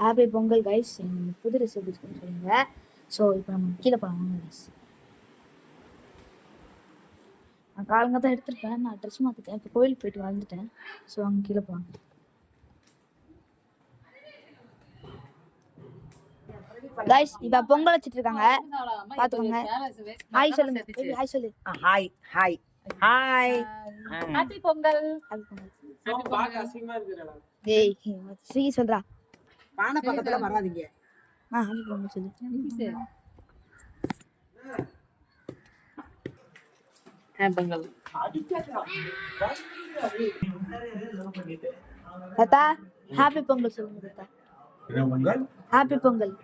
Happy Pongal guys. புது dress எப்படி சொல்லுங்க. ஸோ இப்போ நம்ம கீழே போகலாம் கைஸ். நான் காலங்க தான் எடுத்துருப்பேன், நான் ட்ரெஸ் மாற்றிட்டேன், இப்போ கோயிலுக்கு போயிட்டு வந்துட்டேன். ஸோ அங்கே கீழே போகலாம். கைஸ் இப்போ பொங்கல் வச்சுட்டு இருக்காங்க, பார்த்துக்கோங்க. ஹாய் சொல்லுங்க. ஹாய் சொல்லு. Hi hi hi. Happy Pongal. ஏய் ஸ்ரீ சொல்றா. பானை பக்கத்துல வராதீங்க. ஹாப்பி பொங்கல் சொல்லு. ஹாப்பி பொங்கல். தாத்தா ஹாப்பி பொங்கல் சொல்லுங்க தாத்தா. பொங்கல் ஹாப்பி பொங்கல்.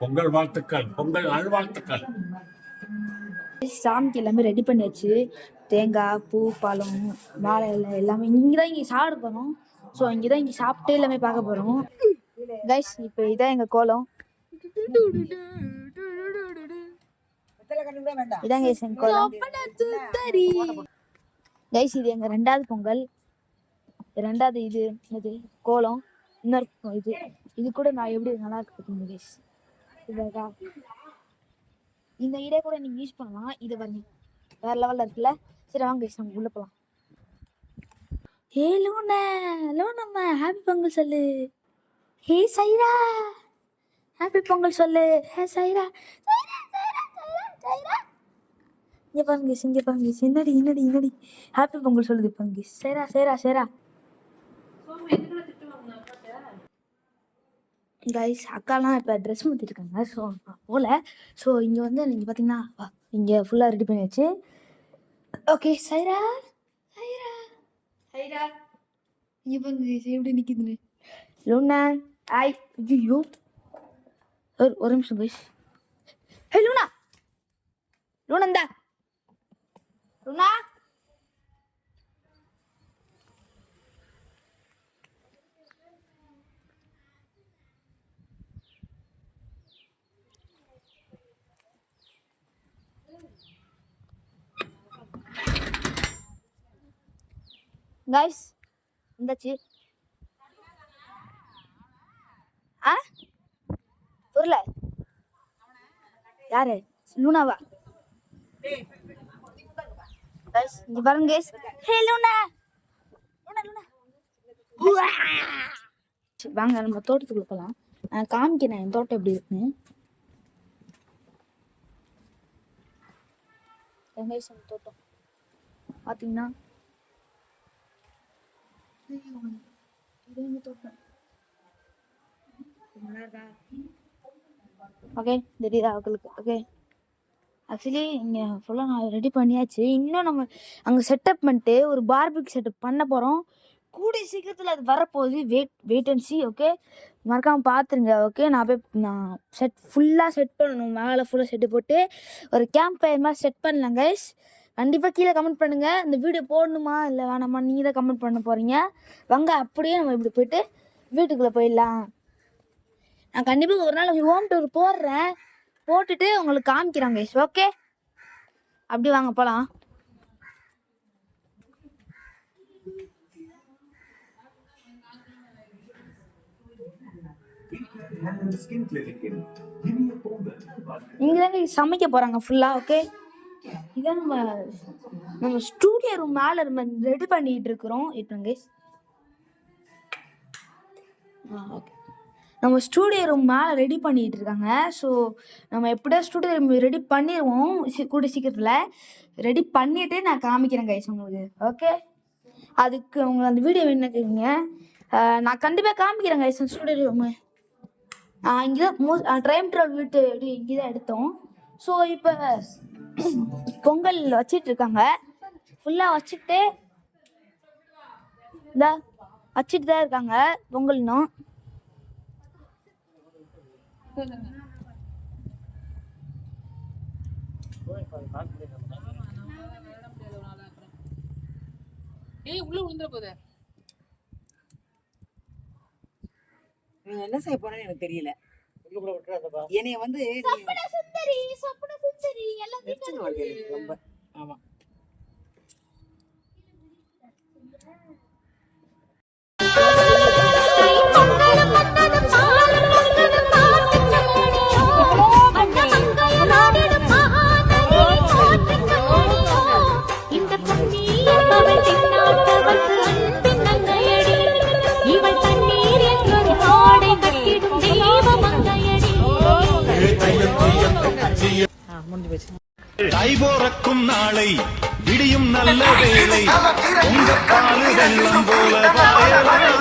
பொங்கல் வாழ்த்துக்கள், பொங்கல் நல்வாழ்த்துக்கள். சாமிக்கு எல்லாமே ரெடி பண்ணியாச்சு. தேங்காய், பூ, பழம், வாழை இலை எல்லாமே இங்கே சாப்பிட போகிறோம். ஸோ இங்கே சாப்பிட்டு எல்லாமே பார்க்க போகிறோம் கைஸ். இப்போ இதான் எங்கள் கோலம். இதான் கைஸ் எங்கள் கோலம். கைஸ் இது எங்கள் 2வது பொங்கல். 2வது இது கோலம். இன்னொரு இது கூட நான் எப்படி நல்லா இருக்கு கைஸ். இதா இந்த இடை கூட நீங்க யூஸ் பண்ணலாம். இதை பாருங்க, வேற லெவல்ல இருக்குல்ல. சரி வாங்க கைஸ் நம்ம உள்ள போலாம். ஹே லூனம்மா ஹாப்பி பொங்கல் சொல்லு. ஹே சைரா ஹாப்பி பொங்கல் சொல்லு. ஹே சைரா இங்க பாருங்க, இங்க பாருங்க. என்னடி ஹாப்பி பொங்கல் சொல்லுது பாருங்க. சேரா கைஸ் அக்காலாம் இப்போ ட்ரெஸ் மாற்றிட்டு இருக்காங்க. ஸோ போகல. ஸோ இங்கே வந்து நீங்கள் பார்த்தீங்கன்னா இங்கே ஃபுல்லாக ரெடி பண்ணியாச்சு. ஓகே சைரா இங்கே பாருங்க எப்படி நிற்கிதுன்னு. லூனா ஆய் ஐயோ ஒரு நிமிஷம் கைஸ். ஹே லூனா இந்தா லூனா. கைஸ் இந்தாச்சு. புரியல யாரு? லூனாவா? கைஸ் இங்க பாருங்க கைஸ். ஹே லூனா வாங்க நம்ம தோட்டத்துக்குள்ள போகலாம். நான் காமிக்கிறேன் என் தோட்டம் எப்படி இருக்குன்னு. வெங்காயம் தோட்டம் பார்த்தீங்கன்னா ஓகே தெரியுதா அவங்களுக்கு? ஓகே ஆக்சுவலி இங்கே ஃபுல்லாக நான் ரெடி பண்ணியாச்சு. இன்னும் நம்ம அங்கே செட்டப் பண்ணிட்டு ஒரு பார்பிக்யூ செட்டப் பண்ண போகிறோம். கூடிய சீக்கிரத்தில் அது வரப்போகுது. Wait and C. ஓகே மறக்காமல் பார்த்துருங்க. ஓகே நான் ஃபுல்லாக செட் பண்ணணும். மேலே ஃபுல்லாக செட்டு போட்டு ஒரு கேம்ப் ஃபயர் மாதிரி செட் பண்ணலாம் கைஸ். கண்டிப்பாக கீழே கமெண்ட் பண்ணுங்கள், இந்த வீடியோ போடணுமா இல்லை வேணாமா. நீங்கள் தான் கமெண்ட் பண்ண போகிறீங்க. வாங்க அப்படியே நம்ம இப்படி போயிட்டு வீட்டுக்குள்ளே போயிடலாம். நான் கண்டிப்பாக ஒரு நாள் ஹோம் டூர் போடுறேன், போட்டுட்டு உங்களுக்கு காமிக்கிறாங்க கைஸ். ஓகே அப்படி வாங்க போகலாம். இங்கே தாங்க சமைக்க போகிறாங்க ஃபுல்லாக. ஓகே இதான் நம்ம ஸ்டூடியோ ரூம் மேலே ரெடி பண்ணிட்டு இருக்கிறோம். இப்போ கைஸ் ஓகே நம்ம ஸ்டூடியோ ரூம் மேலே ரெடி பண்ணிகிட்டு இருக்காங்க. ஸோ நம்ம எப்படியா ஸ்டூடியோ ரூம் ரெடி பண்ணிடுவோம் கூடிய சீக்கிரத்தில். ரெடி பண்ணிவிட்டு நான் காமிக்கிறேன் கைஸ் உங்களுக்கு. ஓகே அதுக்கு உங்களுக்கு அந்த வீடியோ என்ன கேட்குங்க, நான் கண்டிப்பாக காமிக்கிறேன் கைஸ் ஸ்டூடியோ ரூமு. இங்கே தான் டைம் ட்ராவல் வீட்டு இங்கே தான் எடுத்தோம். ஸோ இப்போ பொங்கல் வச்சிட்டு இருக்காங்க. ஃபுல்லாக வச்சுட்டு தான் இருக்காங்க பொங்கல். இன்னும் என்ன செய்ய போறேன்னு எனக்கு தெரியல. என்னைய வந்து ரொம்ப ஆமா பொங்கலும் வந்ததும் முடிஞ்சு போச்சு. தைபோறக்கும் நாளை விடியும் நல்ல வேளை உங்க பாலு வெள்ளம் போல பாயலாம்.